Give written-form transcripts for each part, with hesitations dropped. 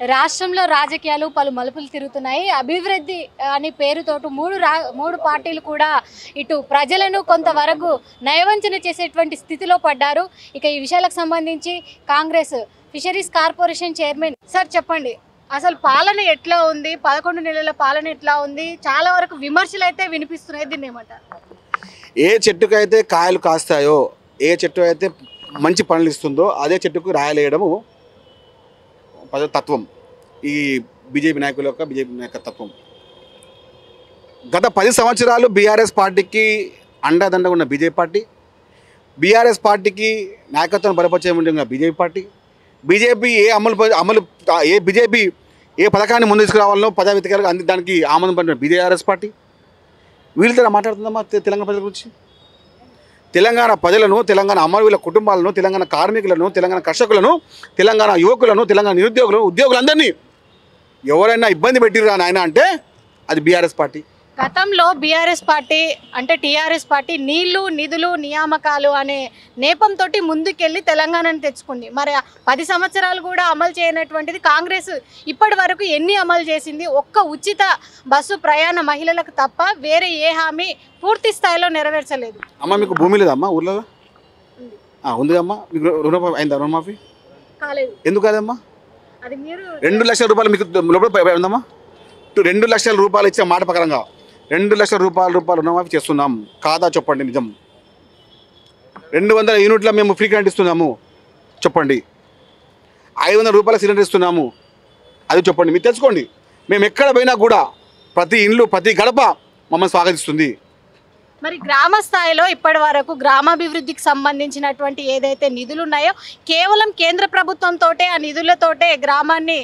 రాష్ట్రంలో రాజకీయాలు పలు మలుపులు తిరుగుతున్నాయి. అభివృద్ధి అని పేరుతోటి మూడు పార్టీలు కూడా ఇటు ప్రజలను కొంతవరకు నయవంచన చేసేటువంటి స్థితిలో పడ్డారు. ఇక ఈ విషయాలకు సంబంధించి Congress fisheries corporation chairman sir చెప్పండి, అసలు పాలన ఎట్లా ఉంది? 11 నెలల పాలన ఎట్లా ఉంది? చాలా వరకు విమర్శలు అయితే వినిపిస్తున్నాయి. దీన్ని ఏమంటారు? ఏ చెట్టుకైతే కాయలు కాస్తాయో, ఏ చెట్టు అయితే మంచి పనులు ఇస్తుందో అదే చెట్టుకు రాయలేయడము తత్వం. ఈ బీజేపీ నాయకుల యొక్క తత్వం. గత 10 సంవత్సరాలు బీఆర్ఎస్ పార్టీకి అండదండగా ఉన్న బీజేపీ పార్టీ, బీఆర్ఎస్ పార్టీకి నాయకత్వం బలపరిచే ఉన్న బీజేపీ పార్టీ, బీజేపీ బీజేపీ ఏ పథకాన్ని ముందు తీసుకురావాలనో పదవితకాలకు అందించడానికి ఆమోదం పడిన బీఆర్ఎస్ పార్టీ. వీళ్ళతో మాట్లాడుతుందమ్మా తెలంగాణ ప్రజల గురించి. తెలంగాణ ప్రజలను, తెలంగాణ అమరవీరుల కుటుంబాలను, తెలంగాణ కార్మికులను, తెలంగాణ కర్షకులను, తెలంగాణ యువకులను, తెలంగాణ నిరుద్యోగులను, ఉద్యోగులందరినీ ఎవరైనా ఇబ్బంది పెట్టిరా నాయన అంటే అది బీఆర్ఎస్ పార్టీ. గతంలో బీఆర్ఎస్ పార్టీ అంటే టీఆర్ఎస్ పార్టీ నీళ్లు, నిధులు, నియామకాలు అనే నేపంతో ముందుకెళ్ళి తెలంగాణను తెచ్చుకుంది. మరి 10 సంవత్సరాలు కూడా అమలు చేయనటువంటిది కాంగ్రెస్ ఇప్పటి వరకు ఎన్ని అమలు చేసింది? ఒక్క ఉచిత బస్సు ప్రయాణ మహిళలకు తప్ప వేరే ఏ హామీ పూర్తి స్థాయిలో నెరవేర్చలేదు. అమ్మ మీకు భూమి లేదమ్మా ఊర్లో? ఉంది అమ్మా. మీకు రుణమాఫీ అయిందా? రుణమాఫీ కాలేదు. ఎందుకు కాదమ్మా? అది మీరు 2 లక్షల రూపాయలు మీకు లోపల ఉందమ్మా. 2 లక్షల రూపాయలు ఇచ్చిన మాట ప్రకారంగా 2 లక్షల రూపాయలు రుణమాఫీ చేస్తున్నాం. కాదా చెప్పండి నిజం? 200 యూనిట్ల మేము ఫ్రీ కరెంట్ ఇస్తున్నాము చెప్పండి. 500 రూపాయల సిలిండర్ ఇస్తున్నాము అది చెప్పండి. మీరు తెలుసుకోండి. మేము ఎక్కడ పోయినా కూడా ప్రతి ఇల్లు, ప్రతి గడప మమ్మల్ని స్వాగతిస్తుంది. మరి గ్రామ స్థాయిలో ఇప్పటి వరకు గ్రామాభివృద్ధికి సంబంధించినటువంటి ఏదైతే నిధులు ఉన్నాయో కేవలం కేంద్ర ప్రభుత్వంతో ఆ నిధులతోటే గ్రామాన్ని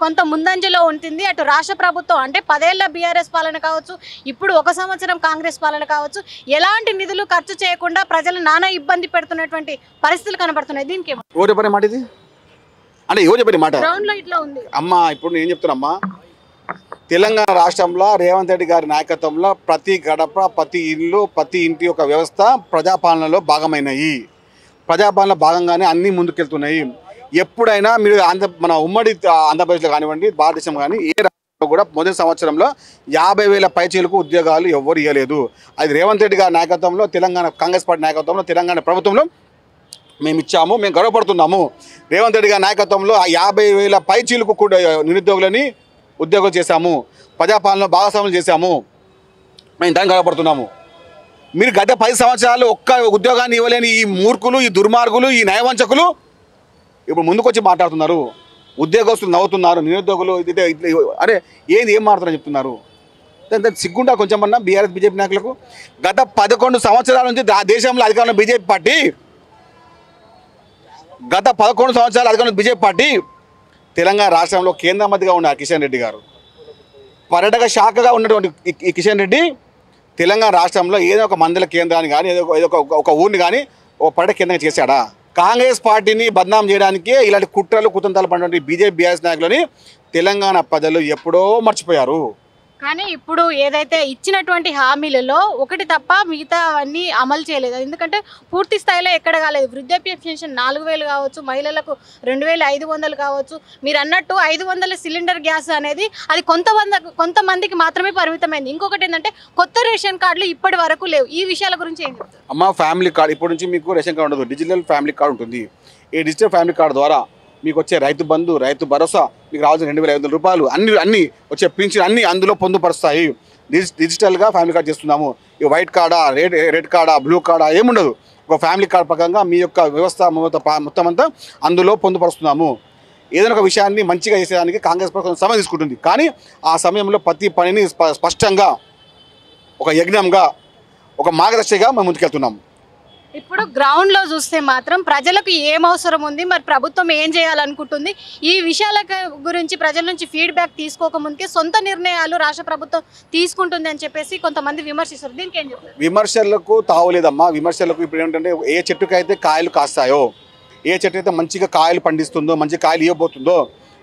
కొంత ముందంజలో ఉంటుంది. అటు రాష్ట్ర ప్రభుత్వం అంటే 10 ఏళ్ల బీఆర్ఎస్ పాలన కావచ్చు, ఇప్పుడు 1 సంవత్సరం కాంగ్రెస్ పాలన కావచ్చు, ఎలాంటి నిధులు ఖర్చు చేయకుండా ప్రజలు నానా ఇబ్బంది పెడుతున్నటువంటి పరిస్థితులు కనబడుతున్నాయి. దీనికి ఎవరు చెప్పిన మాట ఇది? అంటే ఎవరు చెప్పిన మాట? గ్రౌండ్లో ఇట్లా ఉంది అమ్మా. ఇప్పుడు నేను చెప్తున్నా, తెలంగాణ రాష్ట్రంలో రేవంత్ రెడ్డి గారి నాయకత్వంలో ప్రతి గడప, ప్రతి ఇల్లు, ప్రతి ఇంటి యొక్క వ్యవస్థ ప్రజాపాలనలో భాగమైనవి. ప్రజాపాలన భాగంగానే అన్నీ ముందుకెళ్తున్నాయి. ఎప్పుడైనా మీరు మన ఉమ్మడి ఆంధ్రప్రదేశ్లో కానివ్వండి, భారతదేశం కానీ ఏ రాష్ట్రంలో కూడా మొదటి సంవత్సరంలో 50,000 పైచీలకు ఉద్యోగాలు ఎవ్వరు ఇవ్వలేదు. అది రేవంత్ రెడ్డి గారి నాయకత్వంలో, తెలంగాణ కాంగ్రెస్ పార్టీ నాయకత్వంలో, తెలంగాణ ప్రభుత్వంలో మేము ఇచ్చాము. మేము గర్వపడుతున్నాము. రేవంత్ రెడ్డి గారి నాయకత్వంలో ఆ 50,000 పైచీలకు కూడా నిరుద్యోగులని ఉద్యోగాలు చేశాము. ప్రజాపాలనలో భాగస్వాములు చేశాము. మేము దాన్ని గర్వపడుతున్నాము. మీరు గత 10 సంవత్సరాలు ఒక్క ఉద్యోగాన్ని ఇవ్వలేని ఈ మూర్ఖులు, ఈ దుర్మార్గులు, ఈ నయవంచకులు ఇప్పుడు ముందుకొచ్చి మాట్లాడుతున్నారు. ఉద్యోగస్తులు నవ్వుతున్నారు. నిరుద్యోగులు అరే ఏం మాట్లాడుతున్నారు చెప్తున్నారు. దాని సిగ్గుంటా కొంచెం అన్నా బీఆర్ఎస్ బీజేపీ నాయకులకు. గత 11 సంవత్సరాల నుంచి దేశంలో అధికారంలో బీజేపీ పార్టీ, గత 11 సంవత్సరాలు అధికారంలో బీజేపీ పార్టీ. తెలంగాణ రాష్ట్రంలో కేంద్ర మంత్రిగా ఉన్న కిషన్ రెడ్డి గారు, పర్యాటక శాఖగా ఉన్నటువంటి ఈ కిషన్ రెడ్డి తెలంగాణ రాష్ట్రంలో ఏదో ఒక మండల కేంద్రాన్ని కానీ ఏదో ఒక ఊరిని కానీ ఒక పర్యాటక కేంద్రంగా చేశాడా? కాంగ్రెస్ పార్టీని బద్నాం చేయడానికే ఇలాంటి కుట్రలు కుతంత్రాలు పడినటువంటి బీజేపీ బీఆర్ఎస్ నాయకులని తెలంగాణ ప్రజలు ఎప్పుడో మర్చిపోయారు. కానీ ఇప్పుడు ఏదైతే ఇచ్చినటువంటి హామీలలో ఒకటి తప్ప మిగతా అవన్నీ అమలు చేయలేదు. ఎందుకంటే పూర్తి స్థాయిలో ఎక్కడ కాలేదు. వృద్ధాప్య పెన్షన్ 4,000 కావచ్చు, మహిళలకు 2,500 కావచ్చు. మీరు అన్నట్టు 500 సిలిండర్ గ్యాస్ అనేది అది కొంతమందికి మాత్రమే పరిమితమైంది. ఇంకొకటి ఏంటంటే కొత్త రేషన్ కార్డులు ఇప్పటి వరకు లేవు. ఈ విషయాల గురించి ఏం చెప్తారు? అమ్మ, ఫ్యామిలీ కార్డు ఇప్పటి నుంచి మీకు రేషన్ కార్డు ఉండదు, డిజిటల్ ఫ్యామిలీ కార్డు ఉంటుంది. ఈ డిజిటల్ ఫ్యామిలీ కార్డు ద్వారా మీకు వచ్చే రైతు బంధు, రైతు భరోసా, మీకు రావాల్సిన 2,500 రూపాయలు అన్ని వచ్చే పింఛన్ అన్నీ అందులో పొందుపరుస్తాయి. డిజిటల్గా ఫ్యామిలీ కార్డు చేస్తున్నాము. ఈ వైట్ కార్డా, రెడ్ కార్డా, బ్లూ కార్డా ఏముండదు. ఒక ఫ్యామిలీ కార్డు ప్రకారంగా మీ యొక్క వ్యవస్థ మొత్తం అంతా అందులో పొందుపరుస్తున్నాము. ఏదైనా ఒక విషయాన్ని మంచిగా చేసేదానికి కాంగ్రెస్ ప్రభుత్వం సమయం తీసుకుంటుంది. కానీ ఆ సమయంలో ప్రతి పనిని స్పష్టంగా ఒక యజ్ఞంగా, ఒక మార్గదర్శిగా మేము ముందుకెళ్తున్నాము. ఇప్పుడు గ్రౌండ్లో చూస్తే మాత్రం ప్రజలకు ఏం అవసరం ఉంది, మరి ప్రభుత్వం ఏం చేయాలనుకుంటుంది, ఈ విషయాల గురించి ప్రజల నుంచి ఫీడ్బ్యాక్ తీసుకోకముందుకే సొంత నిర్ణయాలు రాష్ట్ర ప్రభుత్వం తీసుకుంటుంది అని చెప్పేసి కొంతమంది విమర్శిస్తారు. దీనికి ఏం చెప్తారు? విమర్శలకు తావులేదమ్మా. విమర్శలకు ఇప్పుడు ఏంటంటే ఏ చెట్టుకైతే కాయలు కాస్తాయో, ఏ చెట్టు అయితే మంచిగా కాయలు పండిస్తుందో, మంచి కాయలు ఇవ్వబోతుందో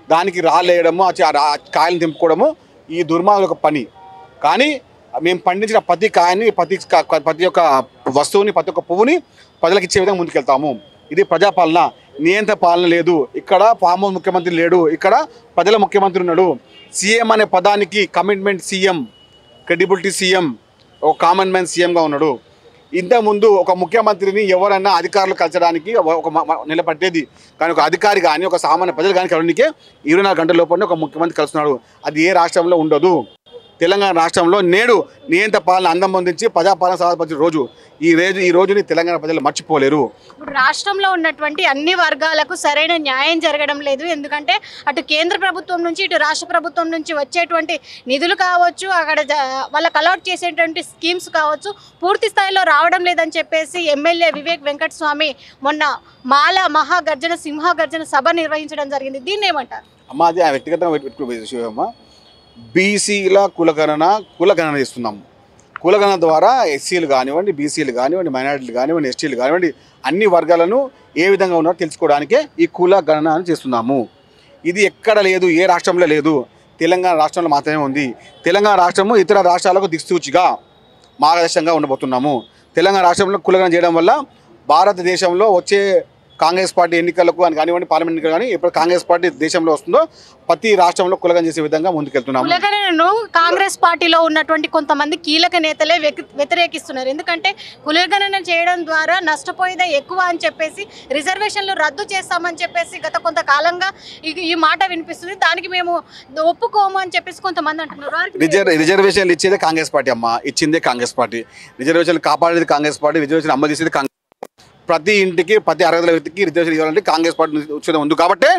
దానికి రాలేయడము, ఆ కాయలు తెంపుకోవడము ఈ దుర్మార్గుల పని. కానీ మేము పండించిన ప్రతి కాయని, ప్రతి ఒక్క వస్తువుని, ప్రతి ఒక్క పువ్వుని ప్రజలకు ఇచ్చే విధంగా ముందుకెళ్తాము. ఇది ప్రజాపాలన. నియంత్ర పాలన లేదు, ఇక్కడ ఫామ్ హౌస్ ముఖ్యమంత్రి లేడు, ఇక్కడ ప్రజల ముఖ్యమంత్రి ఉన్నాడు. సీఎం అనే పదానికి కమిట్మెంట్ సీఎం, క్రెడిబిలిటీ సీఎం, ఒక కామన్ మ్యాన్ సీఎంగా ఉన్నాడు. ఇంతకుముందు ఒక ముఖ్యమంత్రిని ఎవరైనా అధికారులు కలచడానికి ఒక నిలబట్టేది, కానీ ఒక అధికారి కానీ ఒక సామాన్య ప్రజలు కానీ కలవడానికే 24 గంటల లోపలనే ఒక ముఖ్యమంత్రి కలుస్తున్నాడు. అది ఏ రాష్ట్రంలో ఉండదు. తెలంగాణ రాష్ట్రంలో నేడు నియంత్ర పాలన అందం పొందించి ప్రజాపాలన సాధించిన రోజు ఈ రోజుని తెలంగాణ ప్రజలు మర్చిపోలేరు. ఇప్పుడు రాష్ట్రంలో ఉన్నటువంటి అన్ని వర్గాలకు సరైన న్యాయం జరగడం లేదు. ఎందుకంటే అటు కేంద్ర ప్రభుత్వం నుంచి ఇటు రాష్ట్ర ప్రభుత్వం నుంచి వచ్చేటువంటి నిధులు కావచ్చు, అక్కడ వాళ్ళకి అలాట్ చేసేటువంటి స్కీమ్స్ కావచ్చు, పూర్తి స్థాయిలో రావడం లేదని చెప్పేసి ఎమ్మెల్యే వివేక్ వెంకటస్వామి మొన్న మాల మహాగర్జన సింహగర్జన సభ నిర్వహించడం జరిగింది. దీన్ని ఏమంటారు? అమ్మ, అది ఆ వ్యక్తిగతంగా బీసీల కులగణన చేస్తున్నాము. కులగణన ద్వారా ఎస్సీలు కానివ్వండి, బీసీలు కానివ్వండి, మైనారిటీలు కానివ్వండి, ఎస్టీలు కానివ్వండి, అన్ని వర్గాలను ఏ విధంగా ఉన్నారో తెలుసుకోవడానికే ఈ కులగణన చేస్తున్నాము. ఇది ఎక్కడ లేదు, ఏ రాష్ట్రంలో లేదు, తెలంగాణ రాష్ట్రంలో మాత్రమే ఉంది. తెలంగాణ రాష్ట్రము ఇతర రాష్ట్రాలకు దిక్సూచిగా మార్గదర్శకంగా ఉండబోతున్నాము. తెలంగాణ రాష్ట్రంలో కులగణన చేయడం వల్ల భారతదేశంలో వచ్చే కాంగ్రెస్ పార్టీ ఎన్నికలకు కానివ్వండి, పార్లమెంట్ ఎన్నికలు కానీ ఎప్పుడు కాంగ్రెస్ పార్టీ దేశంలో వస్తుందో ప్రతి రాష్ట్రంలో కులగణన చేసే విధంగా ముందుకెళ్తున్నాము. కులగణనను కాంగ్రెస్ పార్టీలో ఉన్నటువంటి కొంతమంది కీలక నేతలే వ్యతిరేకిస్తున్నారు. ఎందుకంటే కులగణన చేయడం ద్వారా నష్టపోయేదే ఎక్కువ అని చెప్పేసి, రిజర్వేషన్లు రద్దు చేస్తామని చెప్పేసి గత కొంతకాలంగా ఈ మాట వినిపిస్తుంది. దానికి మేము ఒప్పుకోము అని చెప్పేసి కొంతమంది అంటున్నారు. రిజర్వేషన్లు ఇచ్చేదే కాంగ్రెస్ పార్టీ అమ్మ, ఇచ్చిందే కాంగ్రెస్ పార్టీ. రిజర్వేషన్లు కాపాడేది కాంగ్రెస్ పార్టీ, రిజర్వేషన్ అమలు చేసేది కాంగ్రెస్. ప్రతి ఇంటికి ప్రతి అర్హతల వ్యక్తికి రిజర్వేషన్ ఇవ్వాలంటే కాంగ్రెస్ పార్టీ ఉచితం ఉంది. కాబట్టి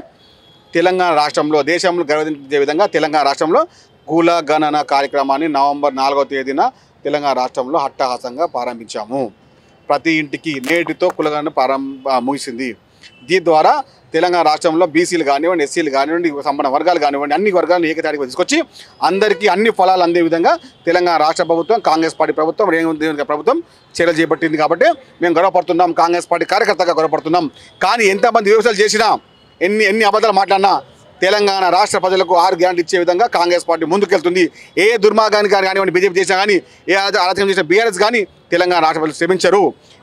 తెలంగాణ రాష్ట్రంలో దేశంలో గర్వించే విధంగా తెలంగాణ రాష్ట్రంలో కులగణన కార్యక్రమాన్ని నవంబర్ 4వ తేదీన తెలంగాణ రాష్ట్రంలో అట్టహాసంగా ప్రారంభించాము. ప్రతి ఇంటికి నేటితో కులగణన ముగిసింది. దీని ద్వారా తెలంగాణ రాష్ట్రంలో బీసీలు కానివ్వండి, ఎస్సీలు కానివ్వండి, సంపన్న వర్గాలు కానివ్వండి, అన్ని వర్గాలను ఏకతాటికి తీసుకొచ్చి అందరికీ అన్ని ఫలాలు అందే విధంగా తెలంగాణ రాష్ట్ర ప్రభుత్వం, కాంగ్రెస్ పార్టీ ప్రభుత్వం, రేవంత్ రెడ్డి ప్రభుత్వం చర్యలు చేపట్టింది. కాబట్టి మేము గొడవపడుతున్నాం, కాంగ్రెస్ పార్టీ కార్యకర్తగా గొడవపడుతున్నాం. కానీ ఎంతమంది వ్యవసాయాలు చేసినా, ఎన్ని అబద్ధాలు మాట్లాడినా తెలంగాణ రాష్ట్ర ప్రజలకు 6 గ్యారెంటీ ఇచ్చే విధంగా కాంగ్రెస్ పార్టీ ముందుకెళ్తుంది. ఏ దుర్మార్గానికి కానివ్వండి, బీజేపీ చేసినా కానీ, ఏ ఆలోచన చేసిన బీఆర్ఎస్ కానీ తెలంగాణ రాష్ట్ర ప్రజలు శ్రమించరు.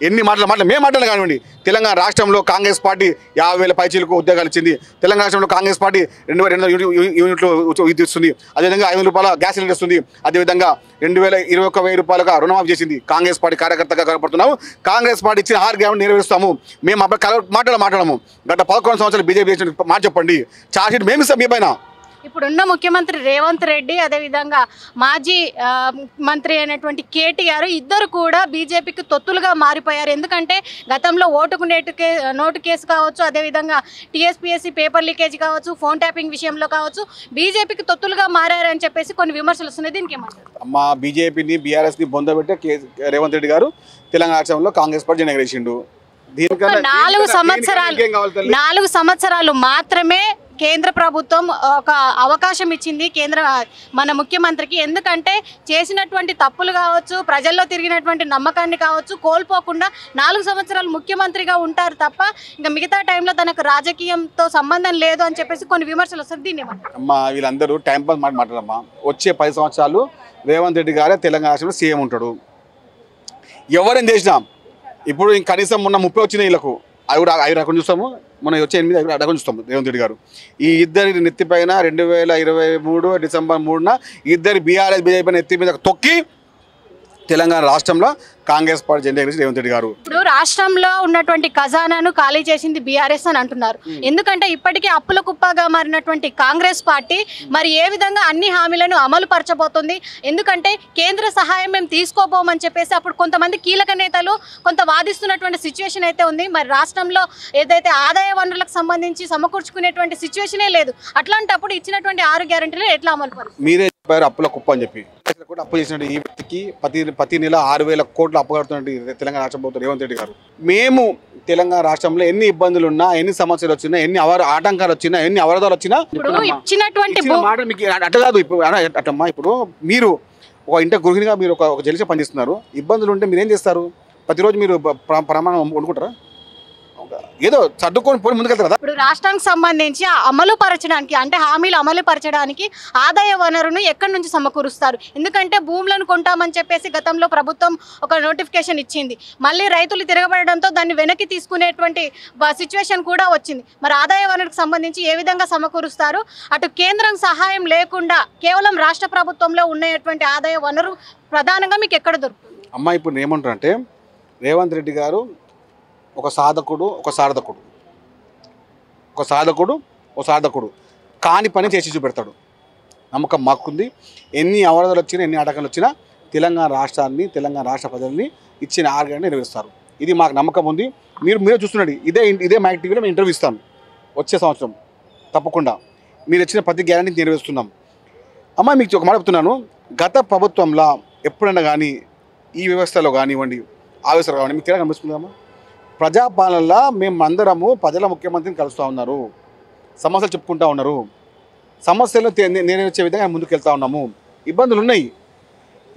ఎన్ని మాటలు మేము మాట్లాడాలి కానివ్వండి, తెలంగాణ రాష్ట్రంలో కాంగ్రెస్ పార్టీ 50,000 పైచీలకు ఉద్యోగాలు ఇచ్చింది. తెలంగాణ రాష్ట్రంలో కాంగ్రెస్ పార్టీ 2,200 యూనిట్లు విద్యుత్ ఇస్తుంది. అదేవిధంగా 5,000 రూపాయల గ్యాస్ సిలిండర్ ఇస్తుంది. అదేవిధంగా 21,000 రూపాయలుగా రుణమాఫీ చేసింది. కాంగ్రెస్ పార్టీ కార్యకర్తగా కనపడుతున్నాము. కాంగ్రెస్ పార్టీ ఇచ్చిన 6 గ్యారెంటీ నెరవేరుస్తాము. మేము అప్పుడు మాట్లాడము. గత 11 సంవత్సరాలు బీజేపీ చేసిన మాట చెప్పండి. ఛార్జ్షీట్ మేము ఇస్తాం మీ పైన. ఇప్పుడున్న ముఖ్యమంత్రి రేవంత్ రెడ్డి, అదేవిధంగా మాజీ మంత్రి అయినటువంటి కేటీఆర్ ఇద్దరు కూడా బీజేపీకి తొత్తులుగా మారిపోయారు. ఎందుకంటే గతంలో ఓటుకు నోటు కేసు కావచ్చు, అదేవిధంగా టీఎస్పీఎస్సీ పేపర్ లీకేజ్ కావచ్చు, ఫోన్ ట్యాపింగ్ విషయంలో కావచ్చు, బీజేపీకి తొత్తులుగా మారారని చెప్పేసి కొన్ని విమర్శలు వస్తున్నాయి. దీనికి ఏమంటారు? మా బీజేపీని బీఆర్ఎస్ని బొందబెట్టే రేవంత్ రెడ్డి గారు తెలంగాణ రాష్ట్రంలో కాంగ్రెస్ పార్టీ జనగేసిండు. 4 సంవత్సరాలు మాత్రమే కేంద్ర ప్రభుత్వం ఒక అవకాశం ఇచ్చింది మన ముఖ్యమంత్రికి. ఎందుకంటే చేసినటువంటి తప్పులు కావచ్చు, ప్రజల్లో తిరిగినటువంటి నమ్మకాన్ని కావచ్చు కోల్పోకుండా 4 సంవత్సరాలు ముఖ్యమంత్రిగా ఉంటారు తప్ప ఇంకా మిగతా టైంలో తనకు రాజకీయంతో సంబంధం లేదు అని చెప్పేసి కొన్ని విమర్శలు వస్తాయి. దీన్ని అమ్మా, వీళ్ళందరూ టైం పాస్ మాట్లాడమ్మా. వచ్చే 10 సంవత్సరాలు రేవంత్ రెడ్డి గారే తెలంగాణ రాష్ట్రంలో సీఎం ఉంటాడు. ఎవరేం చేసినా ఇప్పుడు కనీసం మొన్న 30 వచ్చినాయి వీళ్ళకు, అవి రకం చూస్తాము. మొన్న వచ్చే 8 రకం చూస్తాము. రేవంత్ రెడ్డి గారు ఈ ఇద్దరి నెత్తిపైన 2023 డిసెంబర్ 3న ఇద్దరు బీఆర్ఎస్ బీజేపీ నెత్తి మీద తొక్కి తెలంగాణ రాష్ట్రంలో కాంగ్రెస్ పార్టీ జెండా ఎగిరేసి రేవంత్ రెడ్డి గారు. ఇప్పుడు రాష్ట్రంలో ఉన్నటువంటి ఖజానాను ఖాళీ చేసింది బీఆర్ఎస్ అని అంటున్నారు. ఎందుకంటే ఇప్పటికే అప్పుల కుప్పగా మారినటువంటి కాంగ్రెస్ పార్టీ మరి ఏ విధంగా అన్ని హామీలను అమలు పరచబోతుంది? ఎందుకంటే కేంద్ర సహాయం మేము తీసుకోబోమని చెప్పేసి అప్పుడు కొంతమంది కీలక నేతలు కొంత వాదిస్తున్నటువంటి సిచ్యువేషన్ అయితే ఉంది. మరి రాష్ట్రంలో ఏదైతే ఆదాయ వనరులకు సంబంధించి సమకూర్చుకునేటువంటి సిచ్యువేషనే లేదు. అట్లాంటప్పుడు ఇచ్చినటువంటి 6 గ్యారెంటీలు ఎట్లా అమలు పరుస్తారు? మీరే చెప్పారు అప్పుల కుప్ప అని చెప్పి. కూడా అప్పు చేసినట్టు ఈ వ్యక్తికి ప్రతి నెల 6,000 కోట్లు అప్పు కడుతున్నట్టు తెలంగాణ రాష్ట్ర ప్రభుత్వం రేవంత్ రెడ్డి గారు. మేము తెలంగాణ రాష్ట్రంలో ఎన్ని ఇబ్బందులు ఉన్నా, ఎన్ని సమస్యలు వచ్చినా, ఎన్ని ఆటంకాలు వచ్చినా, ఎన్ని అవరోధాలు వచ్చినా మాట మీకు అట్ట కాదు. ఇప్పుడు అట్టమ్మా, ఇప్పుడు మీరు ఒక ఇంట గృహిణిగా మీరు ఒక జలిసే పనిచేస్తున్నారు. ఇబ్బందులు ఉంటే మీరు ఏం చేస్తారు? ప్రతిరోజు మీరు ప్రమాణం వండుకుంటారా? ఏదో సర్దుకొని పోయి ముందుకెళ్తారు కదా. ఇప్పుడు రాష్ట్రానికి సంబంధించి అమలు పరచడానికి అంటే హామీలు అమలు పరచడానికి ఆదాయ వనరును ఎక్కడి నుంచి సమకూరుస్తారు? ఎందుకంటే భూములను కొంటామని చెప్పేసి గతంలో ప్రభుత్వం ఒక నోటిఫికేషన్ ఇచ్చింది. మళ్ళీ రైతులు తిరగబడడంతో దాన్ని వెనక్కి తీసుకునేటువంటి సిచ్యువేషన్ కూడా వచ్చింది. మరి ఆదాయ వనరుకు సంబంధించి ఏ విధంగా సమకూరుస్తారు? అటు కేంద్రం సహాయం లేకుండా కేవలం రాష్ట్ర ప్రభుత్వంలో ఉన్నటువంటి ఆదాయ వనరు ప్రధానంగా మీకు ఎక్కడ దొరుకుతుంది? అమ్మ ఇప్పుడు ఏమంటారంటే రేవంత్ రెడ్డి గారు ఒక సాధకుడు ఒక సాధకుడు ఒక సాధకుడు ఒక సాధకుడు కాని పని చేసి చూపెడతాడు. నమ్మకం మాకుంది. ఎన్ని అవరోధాలు వచ్చినా ఎన్ని ఆటంకాలు వచ్చినా తెలంగాణ రాష్ట్రాన్ని తెలంగాణ రాష్ట్ర ప్రజల్ని ఇచ్చిన ఆర్గాన్ని నెరవేరుస్తారు. ఇది మాకు నమ్మకం ఉంది. మీరే చూస్తున్నాడు. ఇదే మ్యాక్ టీవీలో మేము ఇంటర్వ్యూ ఇస్తాను వచ్చే సంవత్సరం తప్పకుండా. మీరు ఇచ్చిన ప్రతి గ్యారెంటీ నెరవేరుస్తున్నాం. అమ్మ మీకు ఒక మాట చెప్తున్నాను. గత ప్రభుత్వంలో ఎప్పుడైనా కానీ ఈ వ్యవస్థలో కానివ్వండి ఆ వ్యవస్థలో కానివ్వండి మీకు తేడా కనిపిస్తుందమ్మా? ప్రజాపాలనలో మేము అందరము ప్రజల ముఖ్యమంత్రిని కలుస్తూ ఉన్నారు, సమస్యలు చెప్పుకుంటూ ఉన్నారు, సమస్యలను నెరవేర్చే విధంగా ముందుకు వెళ్తూ ఉన్నాము. ఇబ్బందులు ఉన్నాయి.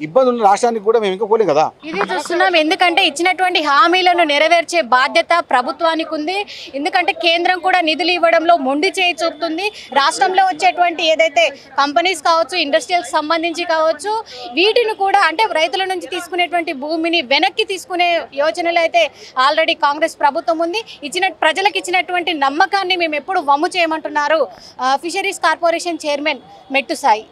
ఇబ్బందులు రాష్ట్రానికి కూడా మేము ఇంకా పోలేం కదా. ఇది చూస్తున్నాం. ఎందుకంటే ఇచ్చినటువంటి హామీలను నెరవేర్చే బాధ్యత ప్రభుత్వానికి ఉంది. ఎందుకంటే కేంద్రం కూడా నిధులు ఇవ్వడంలో మొండి చేయి చూపుతుంది. రాష్ట్రంలో వచ్చేటువంటి ఏదైతే కంపెనీస్ కావచ్చు, ఇండస్ట్రియల్స్ సంబంధించి కావచ్చు, వీటిని కూడా అంటే రైతుల నుంచి తీసుకునేటువంటి భూమిని వెనక్కి తీసుకునే యోచనలు అయితే ఆల్రెడీ కాంగ్రెస్ ప్రభుత్వం ఉంది. ప్రజలకు ఇచ్చినటువంటి నమ్మకాన్ని మేము ఎప్పుడు వమ్ము చేయమంటున్నారు ఫిషరీస్ కార్పొరేషన్ చైర్మన్ మెట్టు సాయి.